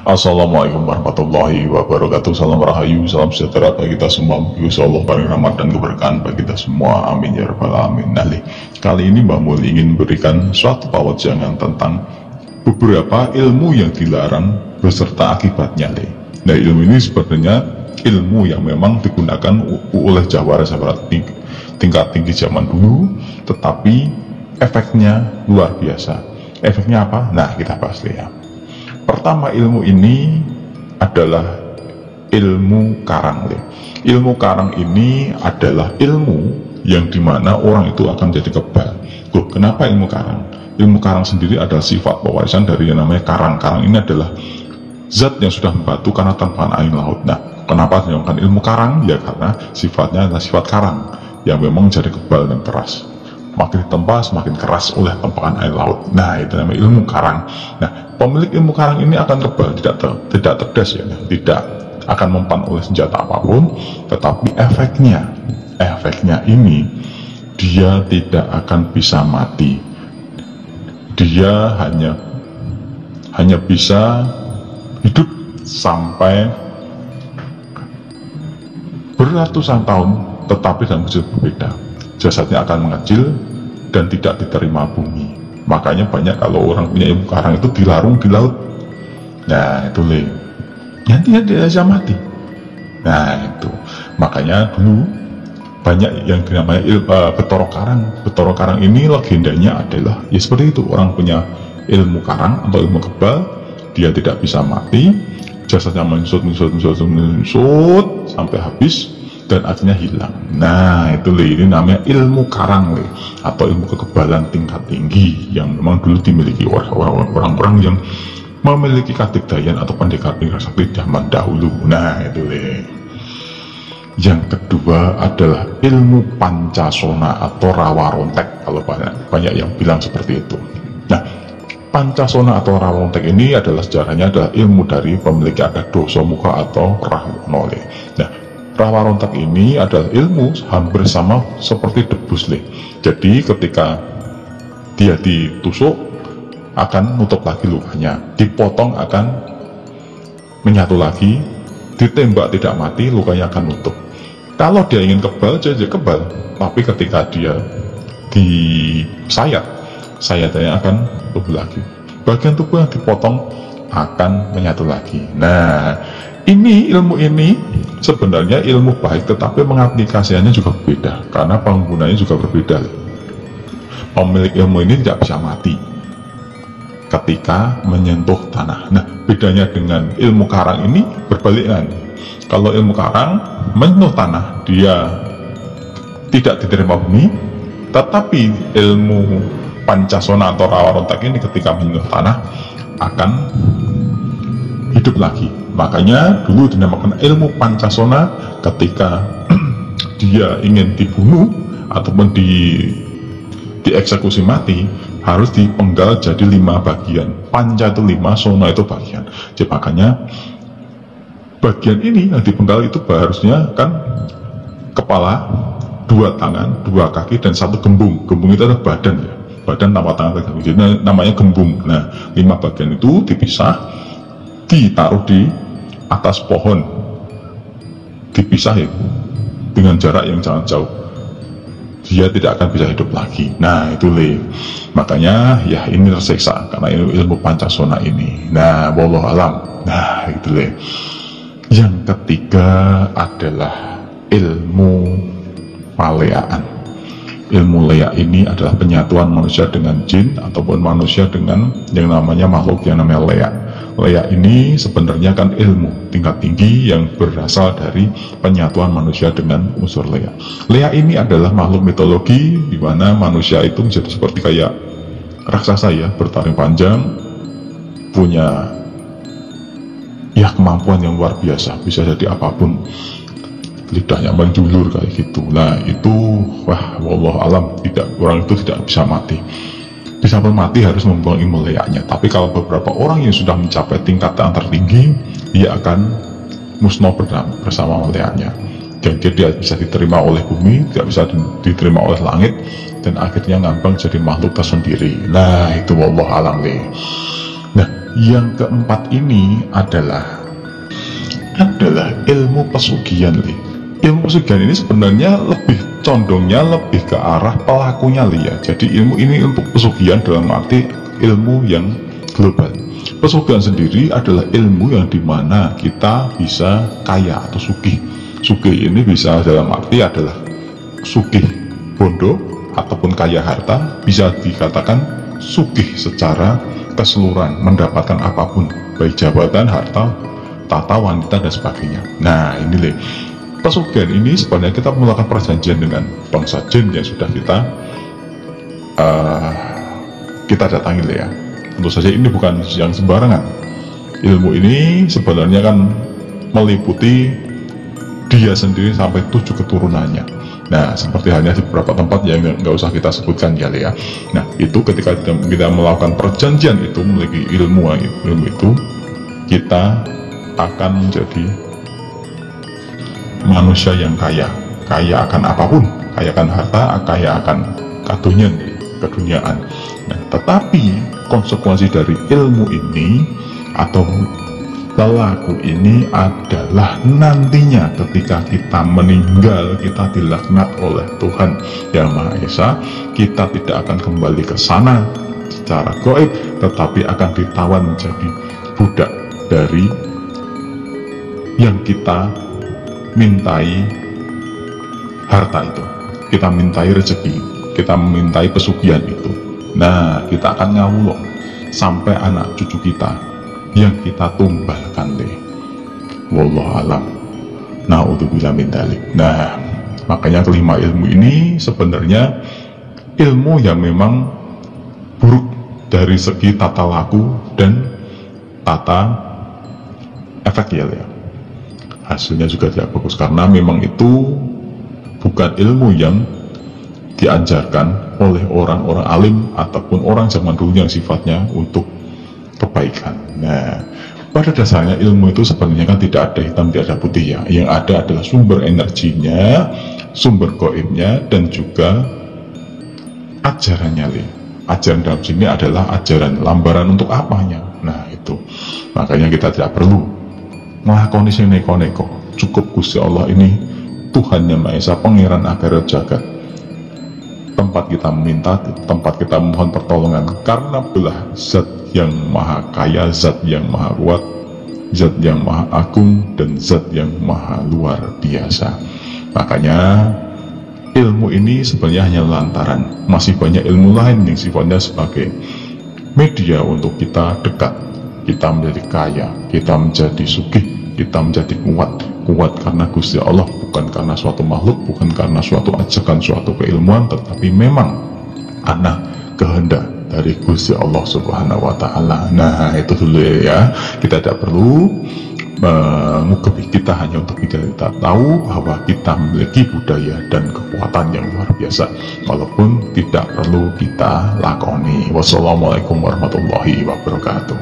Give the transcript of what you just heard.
Assalamualaikum warahmatullahi wabarakatuh. Salam rahayu, salam sejahtera bagi kita semua. Insya Allah paling rahmat dan keberkahan bagi kita semua. Amin ya rabbal alamin. Nah, kali ini Mbak Mul ingin berikan suatu pawajangan tentang beberapa ilmu yang dilarang beserta akibatnya. Nah, ilmu ini sebenarnya ilmu yang memang digunakan oleh jawara-jawara tingkat tinggi zaman dulu, tetapi efeknya luar biasa. Efeknya apa? Nah, kita bahas ya. Pertama, ilmu ini adalah ilmu karang. Ilmu karang ini adalah ilmu yang dimana orang itu akan jadi kebal. Loh, kenapa ilmu karang? Ilmu karang sendiri adalah sifat pewarisan dari yang namanya karang. Karang ini adalah zat yang sudah membatu karena tempahan air laut. Nah, kenapa dinamakan ilmu karang? Ya karena sifatnya adalah sifat karang yang memang jadi kebal dan keras. Makin ditempa semakin keras oleh tempahan air laut. Nah, itu namanya ilmu karang. Nah, pemilik ilmu karang ini akan kebal, tidak cerdas ya, tidak akan mempan oleh senjata apapun, tetapi efeknya ini dia tidak akan bisa mati. Dia hanya bisa hidup sampai beratusan tahun, tetapi dalam kecil berbeda. Jasadnya akan mengecil dan tidak diterima bumi. Makanya banyak kalau orang punya ilmu karang itu dilarung di laut. Nah, itu nanti dia bisa mati. Nah, itu makanya dulu banyak yang dinamai Betoro Karang. Betoro Karang ini legendanya adalah ya seperti itu, orang punya ilmu karang atau ilmu kebal, dia tidak bisa mati, jasadnya menyusut sampai habis dan akhirnya hilang. Nah, itu ini namanya ilmu karang atau ilmu kekebalan tingkat tinggi yang memang dulu dimiliki orang-orang yang memiliki kategorian atau pendekar sakti zaman dahulu. Nah, itu Yang kedua adalah ilmu pancasona atau rawa rontek, kalau banyak yang bilang seperti itu. Nah, pancasona atau rawa rontek ini adalah sejarahnya adalah ilmu dari pemilik adat Dosomuka atau Rahwono. Nah, rawa rontak ini adalah ilmu hampir sama seperti debus. Jadi ketika dia ditusuk akan nutup lagi lukanya, dipotong akan menyatu lagi, ditembak tidak mati, lukanya akan nutup. Kalau dia ingin kebal, jadi kebal. Tapi ketika dia disayat, sayatnya akan tubuh lagi. Bagian tubuh yang dipotong akan menyatu lagi. Nah, ilmu ini sebenarnya ilmu baik, tetapi mengaplikasikannya juga berbeda karena penggunanya juga berbeda. Pemilik ilmu ini tidak bisa mati ketika menyentuh tanah. Nah, bedanya dengan ilmu karang ini berbalikan. Kalau ilmu karang menyentuh tanah, dia tidak diterima bumi, tetapi ilmu pancasona atau rawa rontak ini ketika menyentuh tanah akan hidup lagi. Makanya dulu dinamakan ilmu pancasona ketika dia ingin dibunuh ataupun dieksekusi mati, harus dipenggal jadi 5 bagian. Panca itu 5, sona itu bagian. Jadi makanya bagian ini yang dipenggal itu harusnya kan kepala, 2 tangan, 2 kaki, dan 1 gembung. Gembung itu adalah badan ya. Badan tanpa tangan, jadi namanya gembung. Nah, 5 bagian itu dipisah, ditaruh di atas pohon, dipisah ya dengan jarak yang sangat jauh, dia tidak akan bisa hidup lagi. Nah, itu makanya ya ini tersiksa karena ilmu pancasona ini. Nah, wallahu alam. Nah, itu Yang ketiga adalah ilmu maleaan. Ilmu leak ini adalah penyatuan manusia dengan jin ataupun manusia dengan yang namanya makhluk yang namanya leak. Leak ini sebenarnya kan ilmu tingkat tinggi yang berasal dari penyatuan manusia dengan unsur leak. Leak ini adalah makhluk mitologi di mana manusia itu menjadi seperti kayak raksasa ya, bertaring panjang, punya ya kemampuan yang luar biasa, bisa jadi apapun, lidahnya menjulur kayak gitu. Nah, itu wallahu alam, orang itu tidak bisa mati. Bisa pun mati harus membuang ilmu leaknya. Tapi kalau beberapa orang yang sudah mencapai tingkat yang tertinggi, dia akan musnah bersama leaknya. Jadi dia bisa diterima oleh bumi, tidak bisa diterima oleh langit, dan akhirnya ngambang jadi makhluk tersendiri. Nah, itu wallahu alam. Nah, yang keempat ini adalah ilmu pesugihan. Ilmu pesugihan ini sebenarnya condongnya lebih ke arah pelakunya ya. Jadi ilmu ini untuk pesugihan dalam arti ilmu yang global. Pesugihan sendiri adalah ilmu yang dimana kita bisa kaya atau sugih. Sugih ini bisa dalam arti adalah sugih bondo ataupun kaya harta, bisa dikatakan sugih secara keseluruhan, mendapatkan apapun, baik jabatan, harta, tata, wanita, dan sebagainya. Nah, ini pesugihan ini sebenarnya kita melakukan perjanjian dengan bangsa jin yang sudah kita datangi ya. Tentu saja ini bukan yang sembarangan. Ilmu ini sebenarnya kan meliputi dia sendiri sampai 7 keturunannya. Nah, seperti halnya di beberapa tempat yang nggak usah kita sebutkan ya. Nah, itu ketika kita melakukan perjanjian itu, memiliki ilmu itu, kita akan menjadi manusia yang kaya akan apapun, kaya akan harta, kaya akan keduniaan. Nah, tetapi konsekuensi dari ilmu ini atau lelaku ini adalah nantinya ketika kita meninggal, kita dilaknat oleh Tuhan Yang Maha Esa, kita tidak akan kembali ke sana secara gaib, tetapi akan ditawan menjadi budak dari yang kita mintai harta itu, kita mintai rezeki, kita memintai pesugihan itu. Nah, kita akan ngawulok sampai anak cucu kita yang kita tumbalkan wallahu alam, naudzubillah min dzalik. Nah, makanya kelima ilmu ini sebenarnya ilmu yang memang buruk dari segi tata laku dan tata efek ya. Hasilnya juga tidak bagus karena memang itu bukan ilmu yang diajarkan oleh orang-orang alim ataupun orang zaman dulu yang sifatnya untuk kebaikan. Nah, pada dasarnya ilmu itu sebenarnya kan tidak ada hitam, tidak ada putih ya. Yang ada adalah sumber energinya, sumber gaibnya, dan juga ajarannya. Ajaran dalam sini adalah ajaran lambaran untuk apanya. Nah, itu makanya kita tidak perlu ngelakoni sing neko-neko. Cukup Gusti Allah ini Tuhan Yang Maha Esa, Pangeran Akhirat Jagat, tempat kita meminta, tempat kita mohon pertolongan, karena belah zat yang maha kaya, zat yang maha kuat, zat yang maha agung, dan zat yang maha luar biasa. Makanya ilmu ini sebenarnya hanya lantaran, masih banyak ilmu lain yang sifatnya sebagai media untuk kita dekat, kita menjadi kaya, kita menjadi sugih, kita menjadi kuat karena Gusti Allah, bukan karena suatu makhluk, bukan karena suatu ajakan, suatu keilmuan, tetapi memang anak kehendak dari Gusti Allah Subhanahu wa Ta'ala. Nah, itu dulu ya. Kita tidak perlu mengukupi, kita hanya untuk kita tahu bahwa kita memiliki budaya dan kekuatan yang luar biasa, walaupun tidak perlu kita lakoni. Wassalamualaikum warahmatullahi wabarakatuh.